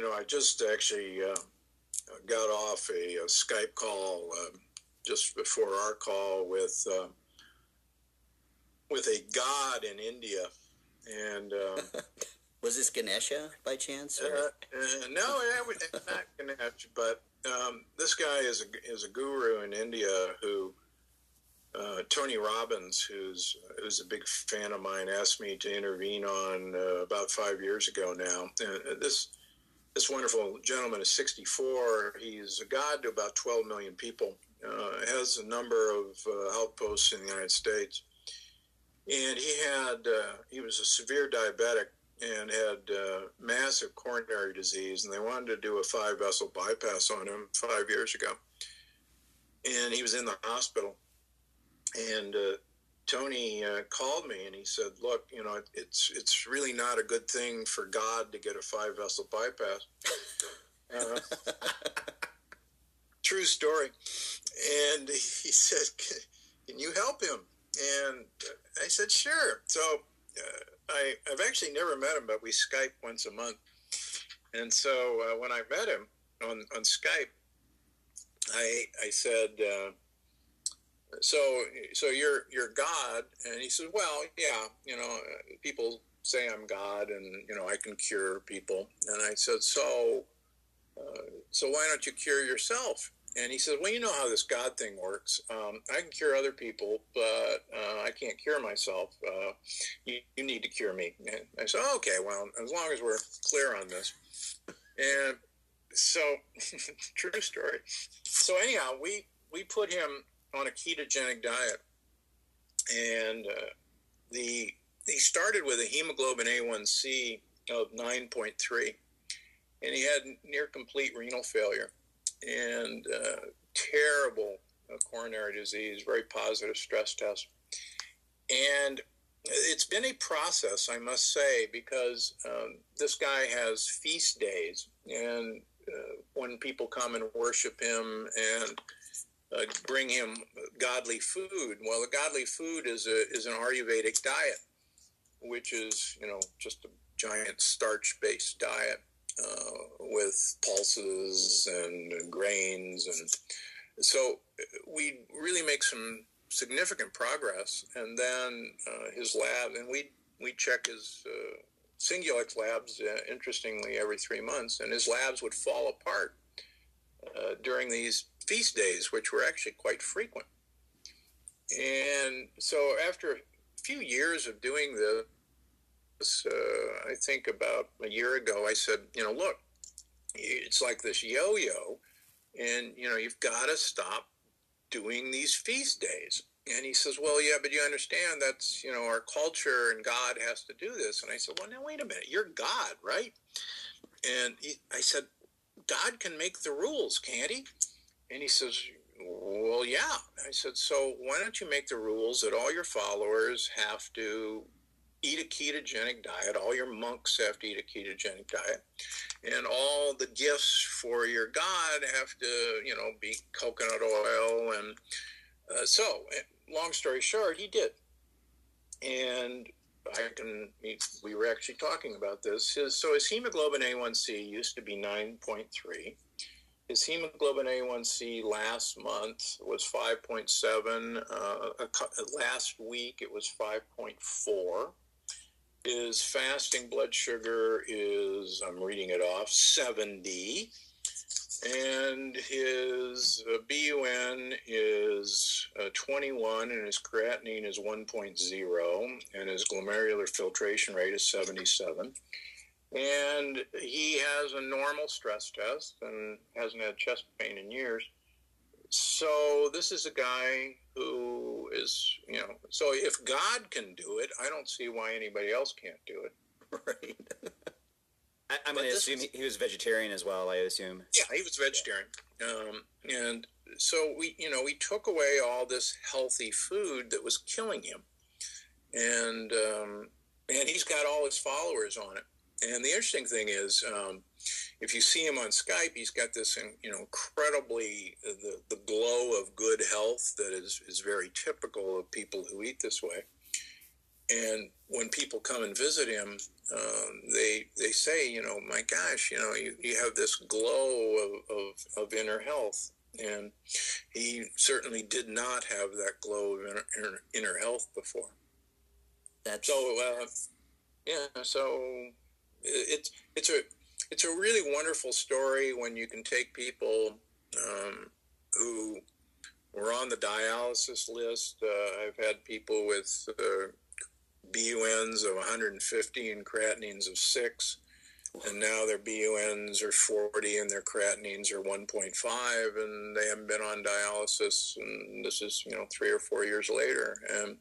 I just actually got off a Skype call just before our call with a god in India, and was this Ganesha by chance? No, not Ganesh, but this guy is a guru in India who. Tony Robbins, who's a big fan of mine, asked me to intervene on about 5 years ago now. This wonderful gentleman is 64. He's a god to about 12 million people. Has a number of outposts in the United States. And he was a severe diabetic and had massive coronary disease, and they wanted to do a 5-vessel bypass on him 5 years ago. And he was in the hospital. And Tony called me and he said, "Look, it's really not a good thing for God to get a 5-vessel bypass." True story. And he said, "Can you help him?" And I said, "Sure." So I've actually never met him, but we Skype once a month. And so when I met him on Skype, I said, So you're God?" And he said, "Well, yeah, people say I'm God, and I can cure people." And I said, "So why don't you cure yourself?" And he said, "Well, you know how this God thing works. I can cure other people, but I can't cure myself. You need to cure me." And I said, "Okay, well, as long as we're clear on this." And so, true story. So anyhow, we put him on a ketogenic diet, and he started with a hemoglobin A1C of 9.3, and he had near complete renal failure and terrible coronary disease, very positive stress test. And it's been a process, I must say, because this guy has feast days, and when people come and worship him and bring him godly food. Well, the godly food is an Ayurvedic diet, which is, just a giant starch-based diet with pulses and grains. And so we really make some significant progress. And then his lab, and we check his Singulex labs, interestingly, every 3 months, and his labs would fall apart during these feast days, which were actually quite frequent. And so after a few years of doing this, I think about a year ago, I said, "Look, it's like this yo-yo, and, you've got to stop doing these feast days." And he says, "Well, yeah, but you understand that's, our culture, and God has to do this." And I said, "Well, now, wait a minute. You're God, right?" And I said, "God can make the rules, can't he?" And he says, "Well, yeah." I said, "So why don't you make the rules that all your followers have to eat a ketogenic diet, all your monks have to eat a ketogenic diet, and all the gifts for your God have to, be coconut oil." And so, long story short, he did. And we were actually talking about this. His hemoglobin A1C used to be 9.3. His hemoglobin A1C last month was 5.7. Last week it was 5.4. His fasting blood sugar is, I'm reading it off, 70. And his BUN is 21, and his creatinine is 1.0, and his glomerular filtration rate is 77. And he has a normal stress test and hasn't had chest pain in years. So this is a guy who is, so if God can do it, I don't see why anybody else can't do it. Right. I'm going to assume he was vegetarian as well, I assume. Yeah, he was vegetarian. And so we took away all this healthy food that was killing him. And he's got all his followers on it. And the interesting thing is, if you see him on Skype, he's got this, incredibly, the glow of good health that is very typical of people who eat this way. And when people come and visit him, they say, my gosh, you have this glow of inner health. And he certainly did not have that glow of inner health before. So it's a really wonderful story when you can take people who were on the dialysis list. I've had people with BUNs of 150 and creatinines of 6, and now their BUNs are 40 and their creatinines are 1.5, and they haven't been on dialysis, and this is 3 or 4 years later. And